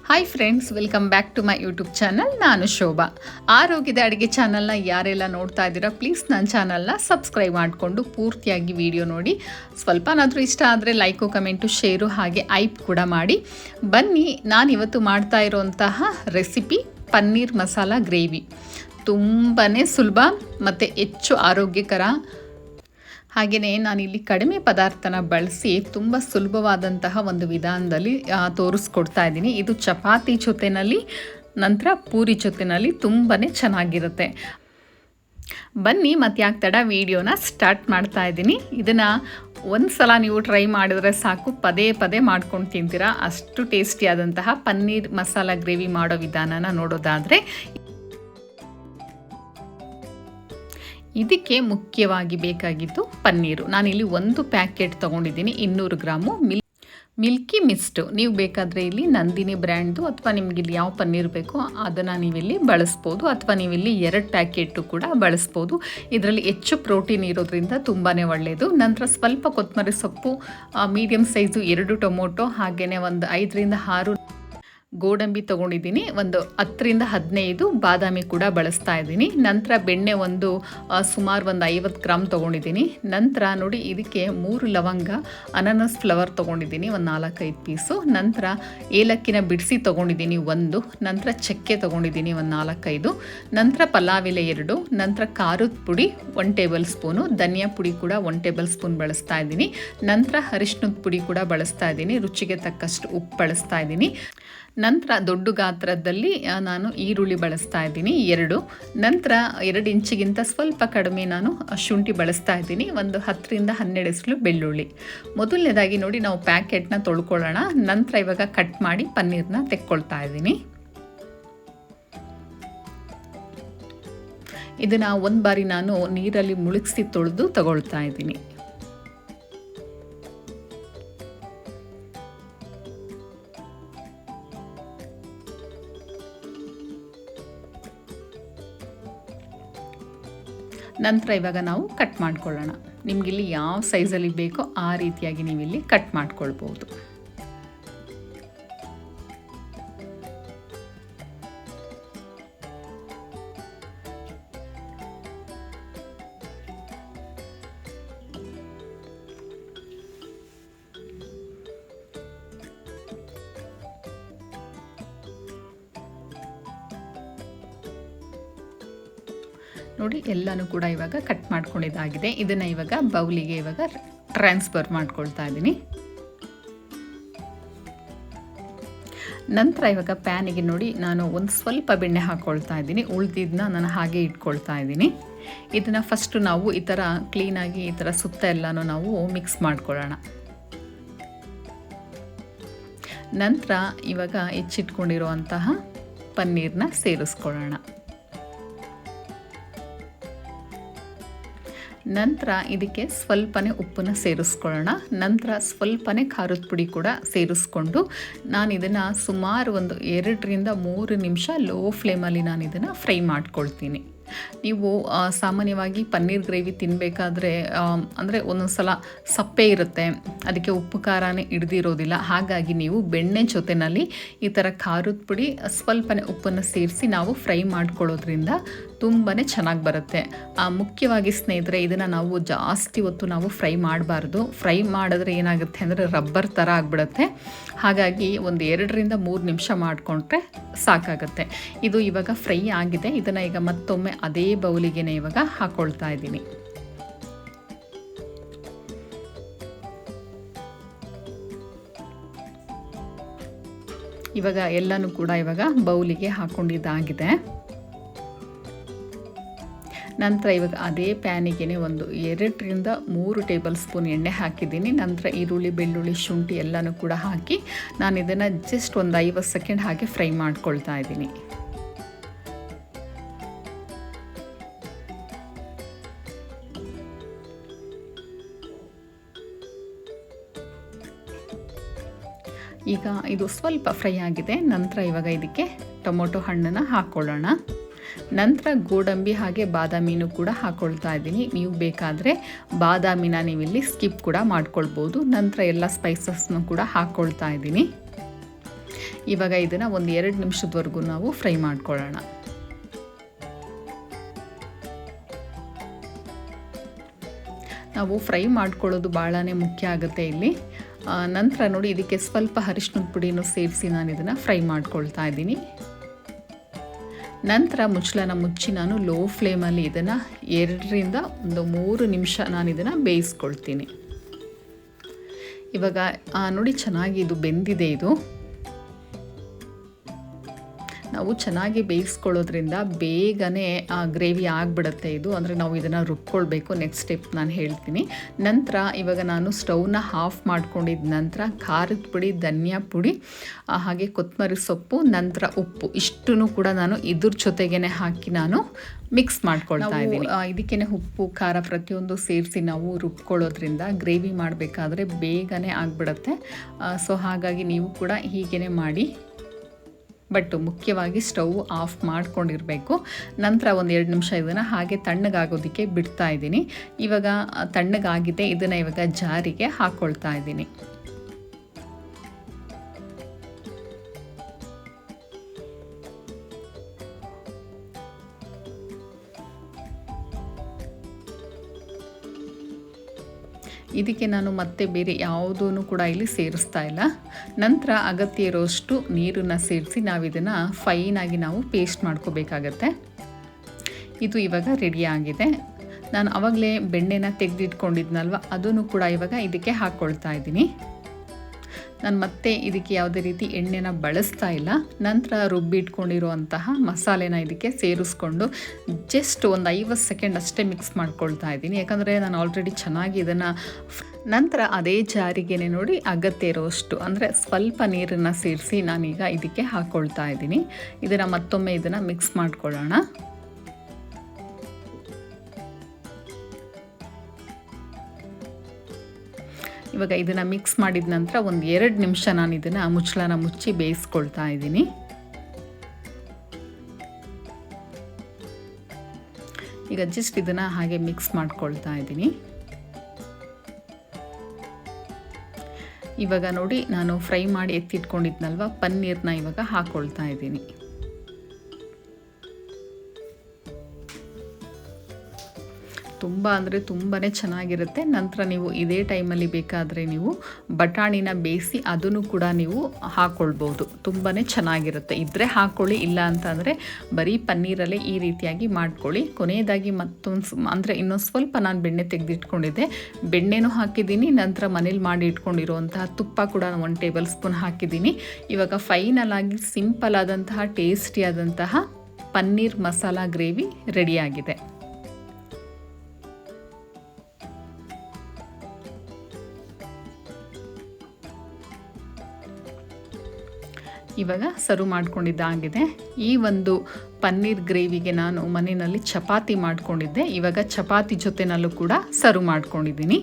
Hi friends, welcome back to my YouTube channel. ನಾನು ಶೋಭಾ. ಆರೋಗ್ಯದ ಅಡುಗೆ ಚಾನಲ್ನ ಯಾರೆಲ್ಲ ನೋಡ್ತಾ ಇದ್ದೀರಾ, ಪ್ಲೀಸ್ ನನ್ನ ಚಾನಲ್ನ ಸಬ್ಸ್ಕ್ರೈಬ್ ಮಾಡಿಕೊಂಡು ಪೂರ್ತಿಯಾಗಿ ವಿಡಿಯೋ ನೋಡಿ. ಸ್ವಲ್ಪನಾದರೂ ಇಷ್ಟ ಆದರೆ ಲೈಕು, ಕಮೆಂಟು, ಶೇರು ಹಾಗೆ ಐಪ್ ಕೂಡ ಮಾಡಿ. ಬನ್ನಿ, ನಾನಿವತ್ತು ಮಾಡ್ತಾ ಇರೋಂತಹ ರೆಸಿಪಿ ಪನ್ನೀರ್ ಮಸಾಲ ಗ್ರೇವಿ. ತುಂಬಾ ಸುಲಭ ಮತ್ತು ಹೆಚ್ಚು ಆರೋಗ್ಯಕರ. ಹಾಗೆಯೇ ನಾನಿಲ್ಲಿ ಕಡಿಮೆ ಪದಾರ್ಥನ ಬಳಸಿ ತುಂಬ ಸುಲಭವಾದಂತಹ ಒಂದು ವಿಧಾನದಲ್ಲಿ ತೋರಿಸ್ಕೊಡ್ತಾ ಇದ್ದೀನಿ. ಇದು ಚಪಾತಿ ಜೊತೆಯಲ್ಲಿ, ನಂತರ ಪೂರಿ ಜೊತೆಯಲ್ಲಿ ತುಂಬಾ ಚೆನ್ನಾಗಿರುತ್ತೆ. ಬನ್ನಿ, ಮತ್ತೆ ಯಾಕೆ ತಡ, ವಿಡಿಯೋನ ಸ್ಟಾರ್ಟ್ ಮಾಡ್ತಾ ಇದ್ದೀನಿ. ಇದನ್ನು ಒಂದು ಸಲ ನೀವು ಟ್ರೈ ಮಾಡಿದ್ರೆ ಸಾಕು, ಪದೇ ಪದೇ ಮಾಡ್ಕೊಂಡು ತಿಂತೀರಾ. ಅಷ್ಟು ಟೇಸ್ಟಿಯಾದಂತಹ ಪನ್ನೀರ್ ಮಸಾಲ ಗ್ರೇವಿ ಮಾಡೋ ವಿಧಾನನ ನೋಡೋದಾದರೆ, ಇದಕ್ಕೆ ಮುಖ್ಯವಾಗಿ ಬೇಕಾಗಿದ್ದು ಪನ್ನೀರು. ನಾನಿಲ್ಲಿ ಒಂದು ಪ್ಯಾಕೆಟ್ ತೊಗೊಂಡಿದ್ದೀನಿ, 200 ಗ್ರಾಮು ಮಿಲ್ಕಿ ಮಿಸ್ಟು. ನೀವು ಬೇಕಾದರೆ ಇಲ್ಲಿ ನಂದಿನಿ ಬ್ರ್ಯಾಂಡ್ದು ಅಥವಾ ನಿಮಗಿಲ್ಲಿ ಯಾವ ಪನ್ನೀರ್ ಬೇಕೋ ಅದನ್ನು ನೀವಿಲ್ಲಿ ಬಳಸ್ಬೋದು, ಅಥವಾ ನೀವಿಲ್ಲಿ 2 ಪ್ಯಾಕೆಟು ಕೂಡ ಬಳಸ್ಬೋದು. ಇದರಲ್ಲಿ ಹೆಚ್ಚು ಪ್ರೋಟೀನ್ ಇರೋದ್ರಿಂದ ತುಂಬಾ ಒಳ್ಳೆಯದು. ನಂತರ ಸ್ವಲ್ಪ ಕೊತ್ತಂಬರಿ ಸೊಪ್ಪು, ಮೀಡಿಯಮ್ ಸೈಜು 2 ಟೊಮೊಟೊ, ಹಾಗೆಯೇ ಒಂದು 5ರಿಂದ 6 ಗೋಡಂಬಿ ತೊಗೊಂಡಿದ್ದೀನಿ, ಒಂದು 10ರಿಂದ 15 ಬಾದಾಮಿ ಕೂಡ ಬಳಸ್ತಾ ಇದ್ದೀನಿ. ನಂತರ ಬೆಣ್ಣೆ ಸುಮಾರು ಒಂದು 50 ಗ್ರಾಮ್ ತೊಗೊಂಡಿದ್ದೀನಿ. ನಂತರ ನೋಡಿ, ಇದಕ್ಕೆ 3 ಲವಂಗ, ಅನಾನಸ್ ಫ್ಲವರ್ ತೊಗೊಂಡಿದ್ದೀನಿ, ಒಂದು 4-5 ಪೀಸು. ನಂತರ ಏಲಕ್ಕಿನ ಬಿಡಿಸಿ ತೊಗೊಂಡಿದ್ದೀನಿ 1. ನಂತರ ಚಕ್ಕೆ ತೊಗೊಂಡಿದ್ದೀನಿ ಒಂದು 4-5. ನಂತರ ಪಲಾವ್ ಎಲೆ 2. ನಂತರ ಖಾರದ ಪುಡಿ 1 ಟೇಬಲ್ ಸ್ಪೂನು, ಧನಿಯಾ ಪುಡಿ ಕೂಡ 1 ಟೇಬಲ್ ಸ್ಪೂನ್ ಬಳಸ್ತಾ ಇದ್ದೀನಿ. ನಂತರ ಅರಿಶಿಣದ ಪುಡಿ ಕೂಡ ಬಳಸ್ತಾ ಇದ್ದೀನಿ, ರುಚಿಗೆ ತಕ್ಕಷ್ಟು ಉಪ್ಪು ಬಳಸ್ತಾ ಇದ್ದೀನಿ. ನಂತರ ದೊಡ್ಡ ಗಾತ್ರದಲ್ಲಿ ನಾನು ಈರುಳ್ಳಿ ಬಳಸ್ತಾ ಇದ್ದೀನಿ 2. ನಂತರ 2 ಇಂಚಿಗಿಂತ ಸ್ವಲ್ಪ ಕಡಿಮೆ ನಾನು ಶುಂಠಿ ಬಳಸ್ತಾ ಇದ್ದೀನಿ, ಒಂದು 10ರಿಂದ 12 ಎಸಳು ಬೆಳ್ಳುಳ್ಳಿ. ಮೊದಲನೇದಾಗಿ ನೋಡಿ, ನಾವು ಪ್ಯಾಕೆಟ್ನ ತೊಳ್ಕೊಳ್ಳೋಣ. ನಂತರ ಇವಾಗ ಕಟ್ ಮಾಡಿ ಪನ್ನೀರ್ನ ತೆಕ್ಕೊಳ್ತಾ ಇದ್ದೀನಿ. ಇದನ್ನು ಒಂದು ಬಾರಿ ನಾನು ನೀರಲ್ಲಿ ಮುಳುಗಿಸಿ ತೊಳೆದು ತಗೊಳ್ತಾ ಇದ್ದೀನಿ. ನಂತರ ಇವಾಗ ನಾವು ಕಟ್ ಮಾಡ್ಕೊಳ್ಳೋಣ. ನಿಮಗಿಲ್ಲಿ ಯಾವ ಸೈಜಲ್ಲಿ ಬೇಕೋ ಆ ರೀತಿಯಾಗಿ ನೀವಿಲ್ಲಿ ಕಟ್ ಮಾಡ್ಕೊಳ್ಬೋದು. ನೋಡಿ, ಎಲ್ಲನೂ ಕೂಡ ಇವಾಗ ಕಟ್ ಮಾಡ್ಕೊಂಡಿದ್ದಾಗಿದೆ. ಇದನ್ನು ಇವಾಗ ಬೌಲಿಗೆ ಇವಾಗ ಟ್ರಾನ್ಸ್ಫರ್ ಮಾಡ್ಕೊಳ್ತಾ ಇದ್ದೀನಿ. ನಂತರ ಇವಾಗ ಪ್ಯಾನಿಗೆ ನೋಡಿ, ನಾನು ಒಂದು ಸ್ವಲ್ಪ ಬೆಣ್ಣೆ ಹಾಕ್ಕೊಳ್ತಾ ಇದ್ದೀನಿ. ಉಳಿದಿದ್ದನ್ನ ನಾನು ಹಾಗೆ ಇಟ್ಕೊಳ್ತಾ ಇದ್ದೀನಿ. ಇದನ್ನು ಫಸ್ಟು ನಾವು ಈ ಥರ ಕ್ಲೀನಾಗಿ ಈ ಥರ ಸುತ್ತ ಎಲ್ಲನೂ ನಾವು ಮಿಕ್ಸ್ ಮಾಡ್ಕೊಳ್ಳೋಣ. ನಂತರ ಇವಾಗ ಹೆಚ್ಚಿಟ್ಕೊಂಡಿರುವಂತಹ ಪನ್ನೀರ್ನ ಸೇರಿಸ್ಕೊಳ್ಳೋಣ. ನಂತರ ಇದಕ್ಕೆ ಸ್ವಲ್ಪನೇ ಉಪ್ಪನ್ನು ಸೇರಿಸ್ಕೊಳ್ಳೋಣ. ನಂತರ ಸ್ವಲ್ಪನೇ ಖಾರದ ಪುಡಿ ಕೂಡ ಸೇರಿಸ್ಕೊಂಡು ನಾನು ಇದನ್ನು ಸುಮಾರು ಒಂದು 2ರಿಂದ 3 ನಿಮಿಷ ಲೋ ಫ್ಲೇಮಲ್ಲಿ ನಾನು ಇದನ್ನು ಫ್ರೈ ಮಾಡ್ಕೊಳ್ತೀನಿ. ನೀವು ಸಾಮಾನ್ಯವಾಗಿ ಪನ್ನೀರ್ ಗ್ರೇವಿ ತಿನ್ನಬೇಕಾದ್ರೆ ಅಂದರೆ ಒಂದೊಂದು ಸಲ ಸಪ್ಪೆ ಇರುತ್ತೆ, ಅದಕ್ಕೆ ಉಪ್ಪು ಖಾರನೇ ಹಿಡ್ದಿರೋದಿಲ್ಲ. ಹಾಗಾಗಿ ನೀವು ಬೆಣ್ಣೆ ಜೊತೆಯಲ್ಲಿ ಈ ಥರ ಖಾರದ ಪುಡಿ, ಸ್ವಲ್ಪನೇ ಉಪ್ಪನ್ನು ಸೇರಿಸಿ ನಾವು ಫ್ರೈ ಮಾಡ್ಕೊಳ್ಳೋದ್ರಿಂದ ತುಂಬಾ ಚೆನ್ನಾಗಿ ಬರುತ್ತೆ. ಮುಖ್ಯವಾಗಿ ಸ್ನೇಹಿತರೆ, ಇದನ್ನು ನಾವು ಜಾಸ್ತಿ ಹೊತ್ತು ನಾವು ಫ್ರೈ ಮಾಡಬಾರ್ದು. ಫ್ರೈ ಮಾಡಿದ್ರೆ ಏನಾಗುತ್ತೆ ಅಂದರೆ ರಬ್ಬರ್ ಥರ ಆಗಿಬಿಡುತ್ತೆ. ಹಾಗಾಗಿ ಒಂದು 2ರಿಂದ 3 ನಿಮಿಷ ಮಾಡಿಕೊಂಡ್ರೆ ಸಾಕಾಗುತ್ತೆ. ಇದು ಇವಾಗ ಫ್ರೈ ಆಗಿದೆ. ಇದನ್ನು ಈಗ ಮತ್ತೊಮ್ಮೆ ಅದೇ ಬೌಲಿಗೆ ಇವಾಗ ಹಾಕ್ಕೊಳ್ತಾ ಇದ್ದೀನಿ. ಇವಾಗ ಎಲ್ಲನೂ ಕೂಡ ಇವಾಗ ಬೌಲಿಗೆ ಹಾಕ್ಕೊಂಡಿದ್ದಾಗಿದೆ. ನಂತರ ಇವಾಗ ಅದೇ ಪ್ಯಾನಿಗೆ ಒಂದು 2ರಿಂದ 3 ಟೇಬಲ್ ಸ್ಪೂನ್ ಎಣ್ಣೆ ಹಾಕಿದ್ದೀನಿ. ನಂತರ ಈರುಳ್ಳಿ, ಬೆಳ್ಳುಳ್ಳಿ, ಶುಂಠಿ ಎಲ್ಲನೂ ಕೂಡ ಹಾಕಿ ನಾನು ಇದನ್ನು ಜಸ್ಟ್ ಒಂದು 50 ಸೆಕೆಂಡ್ ಹಾಗೆ ಫ್ರೈ ಮಾಡ್ಕೊಳ್ತಾ ಇದ್ದೀನಿ. ಈಗ ಇದು ಸ್ವಲ್ಪ ಫ್ರೈ ಆಗಿದೆ. ನಂತರ ಇವಾಗ ಇದಕ್ಕೆ ಟೊಮೊಟೊ ಹಣ್ಣನ್ನು ಹಾಕ್ಕೊಳ್ಳೋಣ. ನಂತರ ಗೋಡಂಬಿ ಹಾಗೆ ಬಾದಾಮಿನೂ ಕೂಡ ಹಾಕ್ಕೊಳ್ತಾ ಇದ್ದೀನಿ. ನೀವು ಬೇಕಾದರೆ ಬಾದಾಮಿನ ನೀವಿಲ್ಲಿ ಸ್ಕಿಪ್ ಕೂಡ ಮಾಡ್ಕೊಳ್ಬೋದು. ನಂತರ ಎಲ್ಲ ಸ್ಪೈಸಸ್ನೂ ಕೂಡ ಹಾಕ್ಕೊಳ್ತಾ ಇದ್ದೀನಿ. ಇವಾಗ ಇದನ್ನು ಒಂದು 2 ನಿಮಿಷದವರೆಗೂ ನಾವು ಫ್ರೈ ಮಾಡ್ಕೊಳ್ಳೋಣ. ನಾವು ಫ್ರೈ ಮಾಡ್ಕೊಳ್ಳೋದು ಭಾಳನೇ ಮುಖ್ಯ ಆಗುತ್ತೆ ಇಲ್ಲಿ. ನಂತರ ನೋಡಿ ಇದಕ್ಕೆ ಸ್ವಲ್ಪ ಅರಿಶಿನದ ಪುಡಿನೂ ಸೇರಿಸಿ ನಾನು ಇದನ್ನು ಫ್ರೈ ಮಾಡ್ಕೊಳ್ತಾ ಇದ್ದೀನಿ. ನಂತರ ಮುಚ್ಚಳನ ಮುಚ್ಚಿ ನಾನು ಲೋ ಫ್ಲೇಮಲ್ಲಿ ಇದನ್ನು 2 ರಿಂದ 3 ನಿಮಿಷ ನಾನು ಇದನ್ನು ಬೇಯಿಸ್ಕೊಳ್ತೀನಿ. ಇವಾಗ ನೋಡಿ ಚೆನ್ನಾಗಿ ಇದು ಬೆಂದಿದೆ. ಇದು ನಾವು ಚೆನ್ನಾಗಿ ಬೇಯಿಸ್ಕೊಳ್ಳೋದ್ರಿಂದ ಬೇಗನೆ ಗ್ರೇವಿ ಆಗಿಬಿಡುತ್ತೆ ಇದು. ಅಂದರೆ ನಾವು ಇದನ್ನು ರುಬ್ಕೊಳ್ಬೇಕು. ನೆಕ್ಸ್ಟ್ ಸ್ಟೆಪ್ ನಾನು ಹೇಳ್ತೀನಿ. ನಂತರ ಇವಾಗ ನಾನು ಸ್ಟವ್ನ ಆಫ್ ಮಾಡ್ಕೊಂಡಿದ್ದ ನಂತರ ಖಾರದ ಪುಡಿ, ಧನಿಯಾ ಪುಡಿ, ಹಾಗೆ ಕೊತ್ತಂಬರಿ ಸೊಪ್ಪು, ನಂತರ ಉಪ್ಪು ಇಷ್ಟನ್ನು ಕೂಡ ನಾನು ಇದ್ರ ಜೊತೆಗೇ ಹಾಕಿ ನಾನು ಮಿಕ್ಸ್ ಮಾಡ್ಕೊಳ್ತಾ ಇದ್ದೀನಿ. ಇದಕ್ಕೇ ಉಪ್ಪು, ಖಾರ ಪ್ರತಿಯೊಂದು ಸೇರಿಸಿ ನಾವು ರುಬ್ಕೊಳ್ಳೋದ್ರಿಂದ ಗ್ರೇವಿ ಮಾಡಬೇಕಾದ್ರೆ ಬೇಗನೆ ಆಗಿಬಿಡುತ್ತೆ. ಸೊ ಹಾಗಾಗಿ ನೀವು ಕೂಡ ಹೀಗೇ ಮಾಡಿ. ಬಟ್ ಮುಖ್ಯವಾಗಿ ಸ್ಟವ್ ಆಫ್ ಮಾಡ್ಕೊಂಡಿರಬೇಕು. ನಂತರ ಒಂದು 2 ನಿಮಿಷ ಇದನ್ನು ಹಾಗೆ ತಣ್ಣಗಾಗೋದಕ್ಕೆ ಬಿಡ್ತಾ ಇದ್ದೀನಿ. ಇವಾಗ ತಣ್ಣಗಾಗಿದೆ. ಇದನ್ನು ಇವಾಗ ಜಾರಿಗೆ ಹಾಕ್ಕೊಳ್ತಾ ಇದ್ದೀನಿ. ಇದಕ್ಕೆ ನಾನು ಮತ್ತೆ ಬೇರೆ ಯಾವುದೂ ಕೂಡ ಇಲ್ಲಿ ಸೇರಿಸ್ತಾ ಇಲ್ಲ. ನಂತರ ಅಗತ್ಯ ಇರೋಷ್ಟು ನೀರನ್ನು ಸೇರಿಸಿ ನಾವು ಇದನ್ನು ಫೈನಾಗಿ ನಾವು ಪೇಸ್ಟ್ ಮಾಡ್ಕೋಬೇಕಾಗತ್ತೆ. ಇದು ಇವಾಗ ರೆಡಿಯಾಗಿದೆ. ನಾನು ಆವಾಗಲೇ ಬೆಣ್ಣೆನ ತೆಗೆದಿಟ್ಕೊಂಡಿದ್ನಲ್ವ, ಅದನ್ನು ಕೂಡ ಇವಾಗ ಇದಕ್ಕೆ ಹಾಕ್ಕೊಳ್ತಾ ಇದ್ದೀನಿ. ನಾನು ಮತ್ತೆ ಇದಕ್ಕೆ ಯಾವುದೇ ರೀತಿ ಎಣ್ಣೆನ ಬಳಸ್ತಾ ಇಲ್ಲ. ನಂತರ ರುಬ್ಬಿಟ್ಕೊಂಡಿರುವಂತಹ ಮಸಾಲೆನ ಇದಕ್ಕೆ ಸೇರಿಸ್ಕೊಂಡು ಜಸ್ಟ್ ಒಂದು 50 ಸೆಕೆಂಡ್ ಅಷ್ಟೇ ಮಿಕ್ಸ್ ಮಾಡ್ಕೊಳ್ತಾ ಇದ್ದೀನಿ. ಯಾಕಂದರೆ ನಾನು ಆಲ್ರೆಡಿ ಚೆನ್ನಾಗಿ ಇದನ್ನು ನಂತರ ಅದೇ ಜಾರಿಗೆ ನೋಡಿ ಅಗತ್ಯ ಇರೋಷ್ಟು ಅಂದರೆ ಸ್ವಲ್ಪ ನೀರನ್ನು ಸೇರಿಸಿ ನಾನೀಗ ಇದಕ್ಕೆ ಹಾಕ್ಕೊಳ್ತಾ ಇದ್ದೀನಿ. ಇದನ್ನು ಮತ್ತೊಮ್ಮೆ ಇದನ್ನು ಮಿಕ್ಸ್ ಮಾಡ್ಕೊಳ್ಳೋಣ. ಇವಾಗ ಇದನ್ನು ಮಿಕ್ಸ್ ಮಾಡಿದ ನಂತರ ಒಂದು 2 ನಿಮಿಷ ನಾನು ಇದನ್ನು ಮುಚ್ಚಳನ ಮುಚ್ಚಿ ಬೇಯಿಸ್ಕೊಳ್ತಾ ಇದ್ದೀನಿ. ಈಗ ಜಸ್ಟ್ ಇದನ್ನು ಹಾಗೆ ಮಿಕ್ಸ್ ಮಾಡ್ಕೊಳ್ತಾ ಇದ್ದೀನಿ. ಇವಾಗ ನೋಡಿ ನಾನು ಫ್ರೈ ಮಾಡಿ ಎತ್ತಿಟ್ಕೊಂಡಿದ್ನಲ್ವ ಪನ್ನೀರ್ನ ಇವಾಗ ಹಾಕ್ಕೊಳ್ತಾ ಇದ್ದೀನಿ. ತುಂಬ ಅಂದರೆ ತುಂಬಾ ಚೆನ್ನಾಗಿರುತ್ತೆ. ನಂತರ ನೀವು ಇದೇ ಟೈಮಲ್ಲಿ ಬೇಕಾದರೆ ನೀವು ಬಟಾಣಿನ ಬೇಯಿಸಿ ಅದನ್ನು ಕೂಡ ನೀವು ಹಾಕ್ಕೊಳ್ಬೋದು. ತುಂಬಾ ಚೆನ್ನಾಗಿರುತ್ತೆ. ಇದ್ದರೆ ಹಾಕ್ಕೊಳ್ಳಿ, ಇಲ್ಲ ಅಂತಂದರೆ ಬರೀ ಪನ್ನೀರಲ್ಲೇ ಈ ರೀತಿಯಾಗಿ ಮಾಡ್ಕೊಳ್ಳಿ. ಕೊನೆಯದಾಗಿ ಅಂದರೆ ಇನ್ನೊಂದು ಸ್ವಲ್ಪ ನಾನು ಬೆಣ್ಣೆ ತೆಗೆದಿಟ್ಕೊಂಡಿದ್ದೆ, ಬೆಣ್ಣೆನೂ ಹಾಕಿದ್ದೀನಿ. ನಂತರ ಮನೇಲಿ ಮಾಡಿ ಇಟ್ಕೊಂಡಿರುವಂತಹ ತುಪ್ಪ ಕೂಡ 1 ಟೇಬಲ್ ಸ್ಪೂನ್ ಹಾಕಿದ್ದೀನಿ. ಇವಾಗ ಫೈನಲ್ ಆಗಿ ಸಿಂಪಲ್ ಆದಂತಹ ಟೇಸ್ಟಿಯಾದಂತಹ ಪನ್ನೀರ್ ಮಸಾಲ ಗ್ರೇವಿ ರೆಡಿಯಾಗಿದೆ. ಇವಾಗ ಸರ್ವ್ ಮಾಡ್ಕೊಂಡಿದ್ದಾಗಿದೆ. ಈ ಒಂದು ಪನ್ನೀರ್ ಗ್ರೇವಿಗೆ ನಾನು ಮನೆಯಲ್ಲಿ ಚಪಾತಿ ಮಾಡ್ಕೊಂಡಿದ್ದೆ. ಇವಾಗ ಚಪಾತಿ ಜೊತೆನಲ್ಲೂ ಕೂಡ ಸರ್ವ್ ಮಾಡ್ಕೊಂಡಿದ್ದೀನಿ.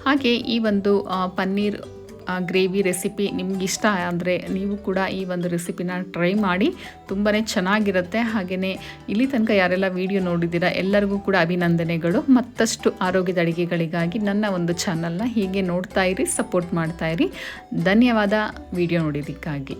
ಹಾಗೆ ಈ ಒಂದು ಪನ್ನೀರ್ ಗ್ರೇವಿ ರೆಸಿಪಿ ನಿಮ್ಗೆ ಇಷ್ಟ ಆದರೆ ನೀವು ಕೂಡ ಈ ಒಂದು ರೆಸಿಪಿನ ಟ್ರೈ ಮಾಡಿ. ತುಂಬಾ ಚೆನ್ನಾಗಿರುತ್ತೆ. ಹಾಗೆಯೇ ಇಲ್ಲಿ ತನಕ ಯಾರೆಲ್ಲ ವಿಡಿಯೋ ನೋಡಿದ್ದೀರಾ ಎಲ್ಲರಿಗೂ ಕೂಡ ಅಭಿನಂದನೆಗಳು. ಮತ್ತಷ್ಟು ಆರೋಗ್ಯದ ಅಡುಗೆಗಳಿಗಾಗಿ ನನ್ನ ಒಂದು ಚಾನಲ್ನ ಹೀಗೆ ನೋಡ್ತಾ ಇರಿ, ಸಪೋರ್ಟ್ ಮಾಡ್ತಾ ಇರಿ. ಧನ್ಯವಾದ ವಿಡಿಯೋ ನೋಡಿದ್ದಕ್ಕಾಗಿ.